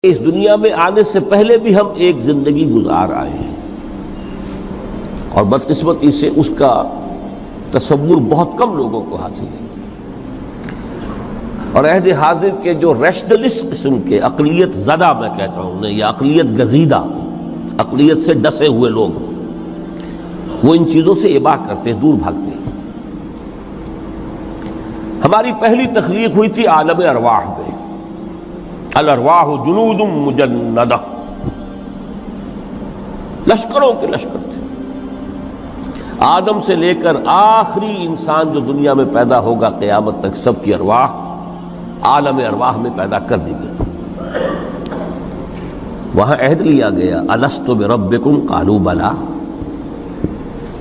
اس دنیا میں آنے سے پہلے بھی ہم ایک زندگی گزار آئے ہیں اور بدقسمتی سے اس کا تصور بہت کم لوگوں کو حاصل ہے، اور عہد حاضر کے جو ریشنلسٹ قسم کے اقلیت زدہ میں کہتا ہوں انہیں، یا اقلیت گزیدہ، اقلیت سے ڈسے ہوئے لوگ، وہ ان چیزوں سے اباع کرتے ہیں، دور بھاگتے ہیں۔ ہماری پہلی تخلیق ہوئی تھی عالم ارواح میں، الارواح جنود مجندہ، لشکروں کے لشکر تھے۔ آدم سے لے کر آخری انسان جو دنیا میں پیدا ہوگا قیامت تک، سب کی ارواح عالم ارواح میں پیدا کر دی گئی۔ وہاں عہد لیا گیا، الست بربکم قالوا بلا،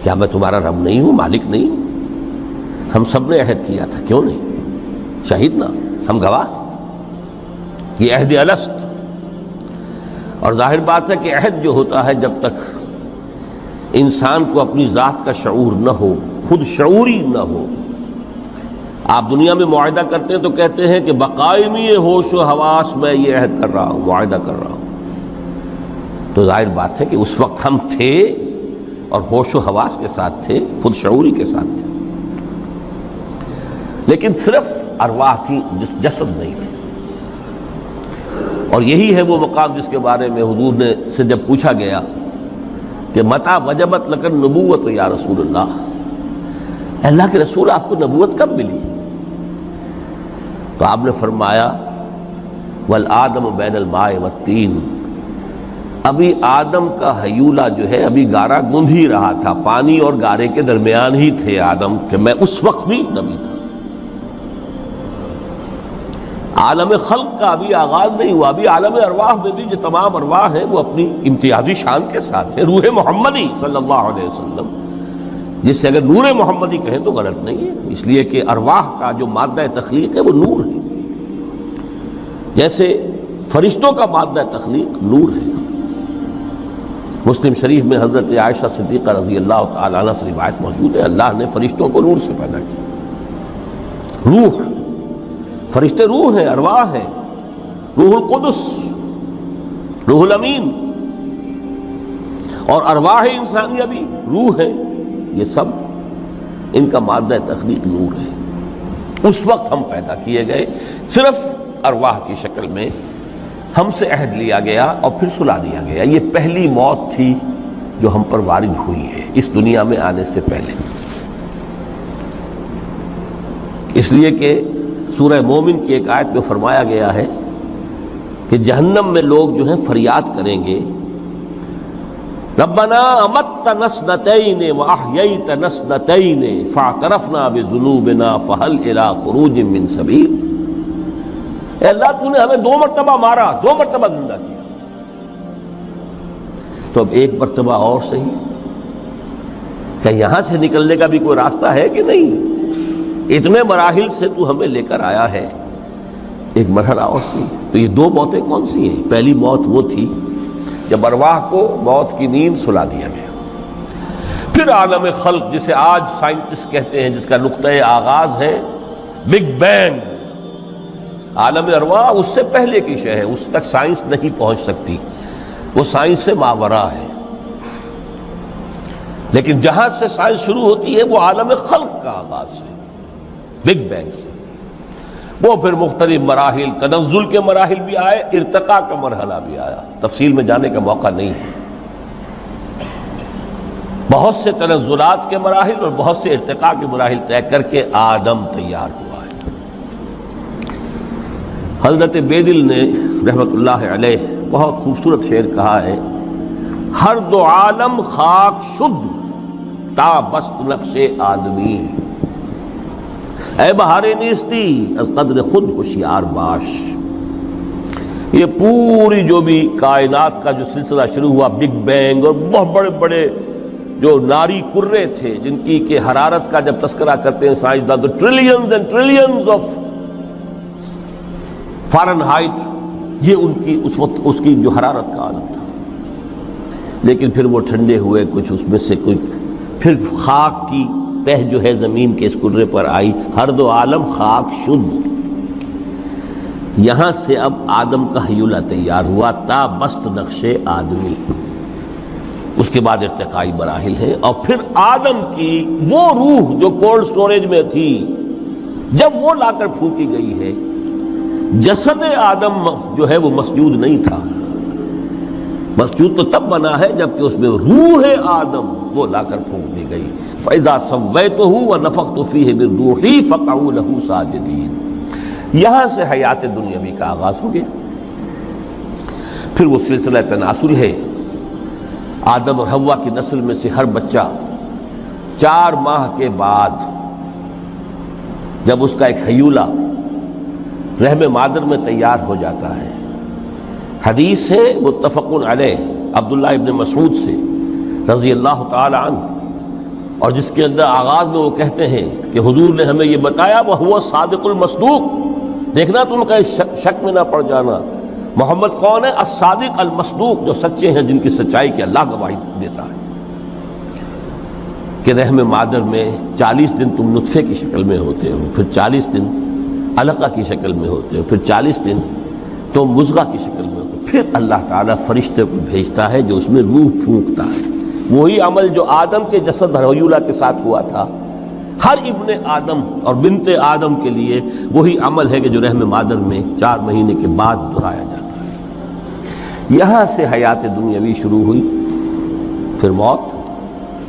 کیا میں تمہارا رب نہیں ہوں، مالک نہیں ہوں؟ ہم سب نے عہد کیا تھا، کیوں نہیں؟ شہید نا، ہم گواہ۔ یہ عہد الست، اور ظاہر بات ہے کہ عہد جو ہوتا ہے جب تک انسان کو اپنی ذات کا شعور نہ ہو، خود شعوری نہ ہو۔ آپ دنیا میں معاہدہ کرتے ہیں تو کہتے ہیں کہ بقائمی ہوش و حواس میں یہ عہد کر رہا ہوں، معاہدہ کر رہا ہوں، تو ظاہر بات ہے کہ اس وقت ہم تھے اور ہوش و حواس کے ساتھ تھے، خود شعوری کے ساتھ تھے، لیکن صرف ارواح تھی، جسد نہیں تھے۔ اور یہی ہے وہ مقام جس کے بارے میں حضور نے سے جب پوچھا گیا کہ متى وجبت لک النبوۃ یا رسول اللہ، اللہ کے رسول آپ کو نبوت کب ملی؟ تو آپ نے فرمایا والآدم بین الماء والطین، ابھی آدم کا حیولہ جو ہے ابھی گارا گوندھ ہی رہا تھا، پانی اور گارے کے درمیان ہی تھے آدم، کہ میں اس وقت بھی نبی تھا۔ عالم خلق کا ابھی آغاز نہیں ہوا، ابھی عالم ارواح میں بھی جو تمام ارواح ہیں وہ اپنی امتیازی شان کے ساتھ ہیں۔ روح محمدی صلی اللہ علیہ وسلم، جس سے اگر نور محمدی کہیں تو غلط نہیں ہے، اس لیے کہ ارواح کا جو مادہ تخلیق ہے وہ نور ہے، جیسے فرشتوں کا مادہ تخلیق نور ہے۔ مسلم شریف میں حضرت عائشہ صدیقہ رضی اللہ تعالی عنہ سے روایت موجود ہے، اللہ نے فرشتوں کو نور سے پیدا کیا۔ روح، فرشتے روح ہیں، ارواح ہیں، روح القدس، روح الامین، اور ارواح انسانیہ بھی روح ہے، یہ سب ان کا مادہ تخلیق نور ہے۔ اس وقت ہم پیدا کیے گئے، صرف ارواح کی شکل میں ہم سے عہد لیا گیا اور پھر سلا دیا گیا۔ یہ پہلی موت تھی جو ہم پر وارد ہوئی ہے اس دنیا میں آنے سے پہلے، اس لیے کہ سورہ مومن کی ایک آیت میں فرمایا گیا ہے کہ جہنم میں لوگ جو ہیں فریاد کریں گے، ربنا امتنا اثنتین واحییتنا اثنتین فاعترفنا بذنوبنا فہل الی خروج من سبیل۔ اے اللہ، تو نے ہمیں 2 مرتبہ مارا، 2 مرتبہ زندہ کیا، تو اب ایک مرتبہ اور صحیح، کہ یہاں سے نکلنے کا بھی کوئی راستہ ہے کہ نہیں؟ اتنے مراحل سے تو ہمیں لے کر آیا ہے، ایک مرحلہ اور سی۔ تو یہ 2 موتیں کون سی ہیں؟ پہلی موت وہ تھی جب ارواح کو موت کی نیند سلا دیا گیا۔ پھر عالم خلق، جسے آج سائنٹسٹ کہتے ہیں، جس کا نقطۂ آغاز ہے بگ بینگ، عالم ارواح اس سے پہلے کی شے ہے، اس تک سائنس نہیں پہنچ سکتی، وہ سائنس سے ماوراء ہے۔ لیکن جہاں سے سائنس شروع ہوتی ہے وہ عالم خلق کا آغاز ہے، بگ بینگ سے۔ وہ پھر مختلف مراحل، تنزل کے مراحل بھی آئے، ارتقاء کا مرحلہ بھی آیا، تفصیل میں جانے کا موقع نہیں ہے۔ بہت سے تنزلات کے مراحل اور بہت سے ارتقاء کے مراحل طے کر کے آدم تیار ہوا ہے۔ حضرت بیدل نے رحمت اللہ علیہ بہت خوبصورت شعر کہا ہے، ہر 2 عالم خاک شد تا بست نقش آدمی، اے بہار نیستی از قدر خود ہوشیار باش۔ یہ پوری جو بھی کائنات کا جو سلسلہ شروع ہوا، بگ بینگ، اور بہت بڑے بڑے جو ناری کرے تھے جن کی کہ حرارت کا جب تذکرہ کرتے ہیں سائنسدان تو trillions and trillions of foreign height, یہ ان کی اس وقت اس کی جو حرارت کا عالم تھا، لیکن پھر وہ ٹھنڈے ہوئے کچھ، اس میں سے کوئی پھر خاک کی تہ جو ہے زمین کے اس کرے پر آئی، ہر 2 عالم خاک شد، یہاں سے اب آدم کا حیولہ تیار ہوا، تا بست نقش آدمی، اس کے بعد ارتقائی مراحل ہیں، اور پھر آدم کی وہ روح جو کولڈ سٹوریج میں تھی جب وہ لا کر پھونکی گئی ہے، جسد آدم جو ہے وہ مسجود نہیں تھا، مسجود تو تب بنا ہے جبکہ اس میں روح آدم وہ لا کر پھونک دی گئی۔ فَإِذَا سَوَّيْتُهُ وَنَفَخْتُ فِيهِ مِن رُوحِي فَقَعُوا لَهُ سَاجِدِينَ۔ یہاں سے حیات دنیاوی کا آغاز ہو گیا۔ پھر وہ سلسلہ تناسل ہے، آدم اور حوا کی نسل میں سے ہر بچہ 4 ماہ کے بعد جب اس کا ایک حیولہ رحم مادر میں تیار ہو جاتا ہے، حدیث ہے متفق علیہ عبداللہ ابن مسعود سے رضی اللہ تعالی عنہ، اور جس کے اندر آغاز میں وہ کہتے ہیں کہ حضور نے ہمیں یہ بتایا وَهُوَ الصادق المصدوق، دیکھنا تم کہیں شک میں نہ پڑ جانا، محمد کون ہے؟ الصادق المصدوق، جو سچے ہیں، جن کی سچائی کی اللہ گواہی دیتا ہے، کہ رحم مادر میں 40 دن تم نطفے کی شکل میں ہوتے ہو، پھر 40 دن علقہ کی شکل میں ہوتے ہو، پھر 40 دن تو مضغہ کی شکل میں ہوتے ہو، پھر اللہ تعالیٰ فرشتے کو بھیجتا ہے جو اس میں روح پھونکتا ہے۔ وہی عمل جو آدم کے جسد حیولہ کے ساتھ ہوا تھا، ہر ابن آدم اور بنت آدم کے لیے وہی عمل ہے کہ جو رحم مادر میں 4 مہینے کے بعد دہرایا جاتا ہے۔ یہاں سے حیات دنیاوی شروع ہوئی، پھر موت،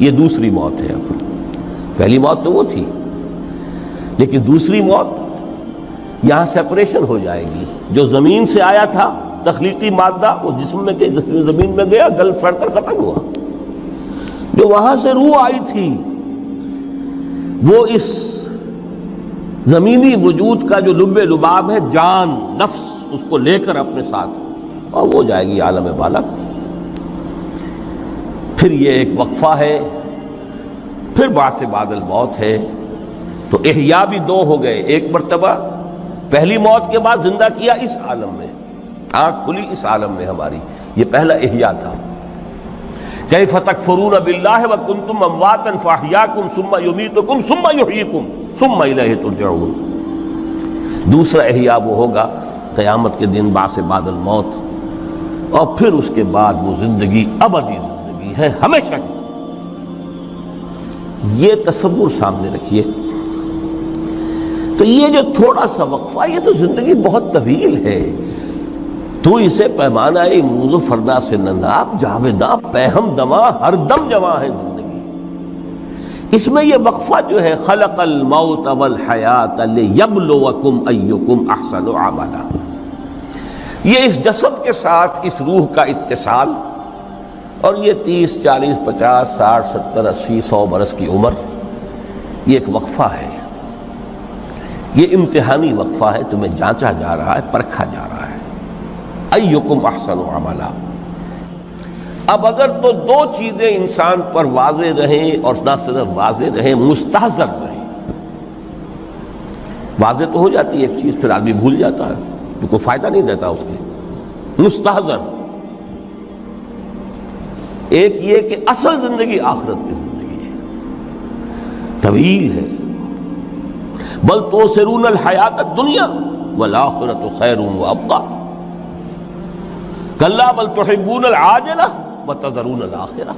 یہ دوسری موت ہے۔ اب پہلی موت تو وہ تھی، لیکن دوسری موت یہاں سیپریشن ہو جائے گی۔ جو زمین سے آیا تھا تخلیقی مادہ، وہ جسم میں گیا، زمین میں گیا، گل سڑ کر ختم ہوا۔ جو وہاں سے روح آئی تھی وہ اس زمینی وجود کا جو لب لباب ہے، جان، نفس، اس کو لے کر اپنے ساتھ، اور وہ جائے گی عالم بالا کو۔ پھر یہ ایک وقفہ ہے، پھر بعث بعد الموت ہے۔ تو احیاء بھی 2 ہو گئے، ایک مرتبہ پہلی موت کے بعد زندہ کیا اس عالم میں، آنکھ کھلی اس عالم میں ہماری، یہ پہلا احیاء تھا۔ کیف تکفرون باللہ وکنتم امواتا فاحیاکم ثم یمیتکم ثم یحییکم ثم الیہ ترجعون۔ دوسرا احیاء وہ ہوگا قیامت کے دن، بعث بعد الموت، اور پھر اس کے بعد وہ زندگی ابدی زندگی ہے، ہمیشہ کی۔ یہ تصور سامنے رکھیے۔ تو یہ جو تھوڑا سا وقفہ، یہ تو زندگی بہت طویل ہے۔ تو اسے پیمانہ امروز و فردا سے نناب جاویداں پہم دماں ہر دم جواں ہے زندگی۔ اس میں یہ وقفہ جو ہے، خلق الموت والحیات لیبلوکم ایکم احسن عملا، یہ اس جسد کے ساتھ اس روح کا اتصال، اور یہ 30 40 50 60 70 80 100 برس کی عمر، یہ ایک وقفہ ہے، یہ امتحانی وقفہ ہے، تمہیں جانچا جا رہا ہے، پرکھا جا رہا ہے۔ ایکم احسن عملا۔ اب اگر تو 2 چیزیں انسان پر واضح رہیں، اور نہ صرف واضح رہیں، مستحضر رہیں۔ واضح تو ہو جاتی ہے ایک چیز، پھر آدمی بھول جاتا ہے، تو کوئی فائدہ نہیں دیتا اس کے۔ مستحضر ایک یہ کہ اصل زندگی آخرت کی زندگی ہے، طویل ہے۔ بل تؤثرون الحیات الدنیا والآخرۃ خیر وابقیٰ، کلا بل تحبون العاجلہ وتذرون الآخرہ۔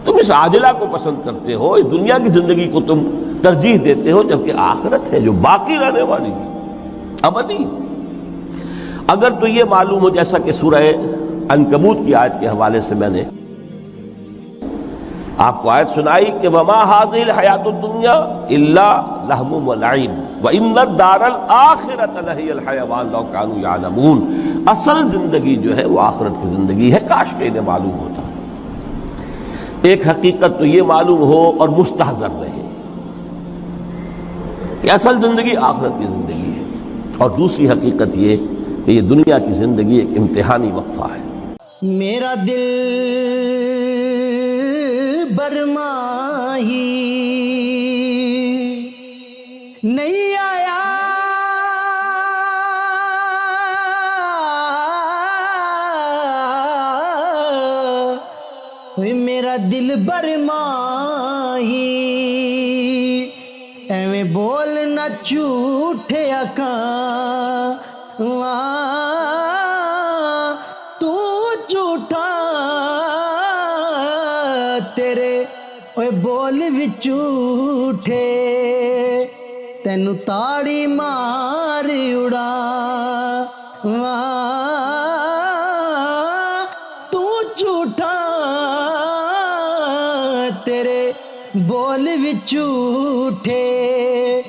تم اس عاجلہ کو پسند کرتے ہو، اس دنیا کی زندگی کو تم ترجیح دیتے ہو، جبکہ آخرت ہے جو باقی رہنے والی ہے، ابدی۔ اگر تو یہ معلوم ہو، جیسا کہ سورہ عنکبوت کی آیت کے حوالے سے میں نے آپ کو آیت سنائی کہ وما هذه الحیات الدنیا الا لہو ولعب وان الدار الاخرۃ لہی الحیوان لو کانوا یعلمون۔ اصل زندگی جو ہے وہ آخرت کی زندگی ہے، کاش کہ انہیں معلوم ہوتا۔ ایک حقیقت تو یہ معلوم ہو اور مستحضر رہے کہ اصل زندگی آخرت کی زندگی ہے، اور دوسری حقیقت یہ کہ یہ دنیا کی زندگی ایک امتحانی وقفہ ہے۔ میرا دل برماہی نہیں آیا، میرا دل برماہی ایویں بول نہ جھوٹے آکاں ਝੂਠਾ ਤੇਰੇ ਓਏ ਬੋਲ ਵਿੱਚ ਝੂਠੇ ਤੈਨੂੰ ਤਾੜੀ ਮਾਰ ਉਡਾ ਤੂੰ ਝੂਠਾ ਤੇਰੇ ਬੋਲ ਵਿੱਚ ਝੂਠੇ।